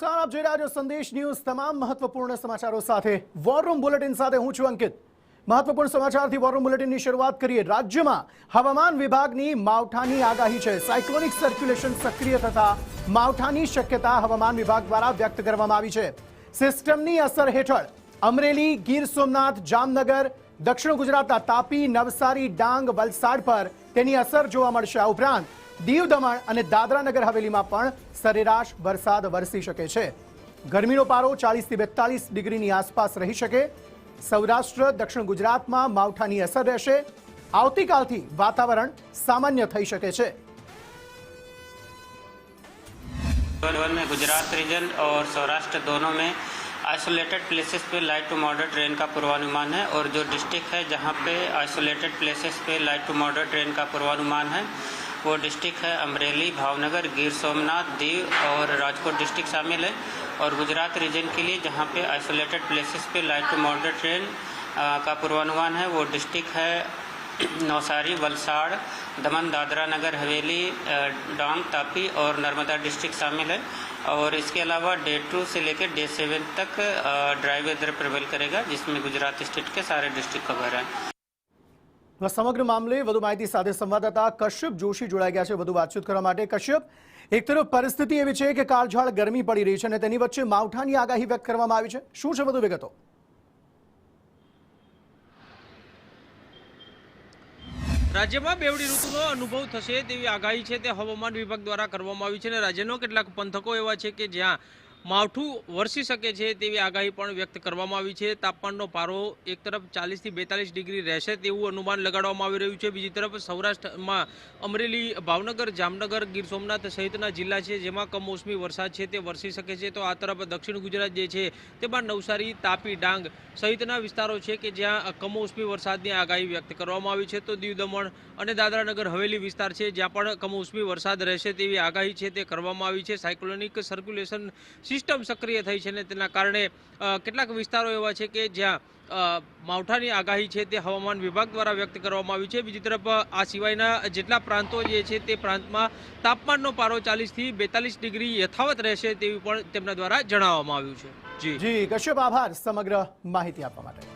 નમસ્કાર, આપ જોઈ રહ્યા છો સંદેશ ન્યૂઝ। તમામ મહત્વપૂર્ણ સમાચારો સાથે વોર રૂમ બુલેટિન સાથે હું છું અંકિત। મહત્વપૂર્ણ સમાચારથી વોર રૂમ બુલેટિનની શરૂઆત કરીએ। રાજ્યમાં હવામાન વિભાગની માવઠાની આગાહી છે। સાયક્લોનિક સર્ક્યુલેશન સક્રિય થતા માવઠાની શક્યતા હવામાન વિભાગ દ્વારા વ્યક્ત કરવામાં આવી છે। સિસ્ટમની અસર હેઠળ અમરેલી, ગીર સોમનાથ, જામનગર, દક્ષિણ ગુજરાતના તાપી, નવસારી, ડાંગ, વલસાડ પર તેની અસર જોવા મળશે। આ ઉપરાંત દીવ, દમણ અને દાદરા નગર હવેલીમાં પણ સરેરાશ વરસાદ વરસી શકે છે। ગરમીનો પારો 40 થી 42 ડિગ્રીની આસપાસ રહી શકે। સૌરાષ્ટ્ર, દક્ષિણ ગુજરાતમાં માવઠાની અસર રહેશે। આવતીકાલથી વાતાવરણ સામાન્ય થઈ શકે છે। में गुजरात रीजन और सौराष्ट्र दोनों में आइसोलेटेड प्लेसेस पे लाइट टू मॉडरेट रेन का पूर्वानुमान है और जो डिस्ट्रिक्ट है जहां पे आइसोलेटेड प्लेसेस पे लाइट टू मॉडरेट रेन का पूर्वानुमान है वो डिस्ट्रिक्ट है अमरेली, भावनगर, गिर सोमनाथ, दीव और राजकोट डिस्ट्रिक्ट शामिल है। और गुजरात रीजन के लिए जहां पे आइसोलेटेड प्लेसेस पे लाइट टू मॉडरेट रेन का पूर्वानुमान है वो डिस्ट्रिक्ट है नौसारी, वलसाड़, दमन, दादरा नगर हवेली, डांग, तापी और नर्मदा डिस्ट्रिक्ट शामिल है। और इसके अलावा डे 2 से लेकर डे 7 तक ड्राई वेदर प्रिवेल करेगा जिसमें गुजरात स्टेट के सारे डिस्ट्रिक्ट कवर हैं। समग्र मामले વધુ માહિતી સાથે સંવાદદાતા કશ્યપ જોશી જોડાઈ ગયા છે વધુ વાતચીત કરવા માટે। કશ્યપ, એક તરફ પરિસ્થિતિ એવી છે કે કાળઝાળ ગરમી પડી રહી છે અને તેની વચ્ચે માવઠાની આગાહી વ્યક્ત કરવામાં આવી છે, શું છે વધુ વિગતો? રાજ્યમાં બેવડી ઋતુનો અનુભવ થશે તેવી આગાહી છે તે હવામાન વિભાગ દ્વારા કરવામાં આવી છે અને રાજ્યનો કેટલાક પંથકો એવા છે કે જ્યાં માવઠું વરસી શકે છે તેવી આગાહી પણ વ્યક્ત કરવામાં આવી છે। તાપમાનનો પારો એક તરફ 40 થી 42 ડિગ્રી રહેશે તેવું અનુમાન લગાડવામાં આવી રહ્યું છે। બીજી તરફ સૌરાષ્ટ્રમાં અમરેલી, ભાવનગર, જામનગર, ગીર સોમનાથ સહિતના જિલ્લા છે જેમાં કમોસમી વરસાદ છે તે વરસી શકે છે। તો આ તરફ દક્ષિણ ગુજરાત જે છે તેમાં નવસારી, તાપી, ડાંગ સહિતના વિસ્તારો છે કે જ્યાં કમોસમી વરસાદની આગાહી વ્યક્ત કરવામાં આવી છે। તો દીવ, દમણ અને દાદરા નગર હવેલી વિસ્તાર છે જ્યાં પણ કમોસમી વરસાદ રહેશે તેવી આગાહી છે તે કરવામાં આવી છે। સાયક્લોનિક સર્ક્યુલેશન સિસ્ટમ સક્રિય થઈ છે અને તેના કારણે કેટલાક વિસ્તારો એવા છે કે જ્યાં માવઠાની આગાહી છે તે હવામાન વિભાગ દ્વારા વ્યક્ત કરવામાં આવી છે। બીજી તરફ આ સિવાયના જેટલા પ્રાંતો જે છે તે પ્રાંતમાં તાપમાનનો પારો 40 થી 42 ડિગ્રી યથાવત રહેશે તેવી પણ તેમના દ્વારા જણાવવામાં આવ્યું છે। જી કશ્યપ, આભાર સમગ્ર માહિતી આપવા માટે।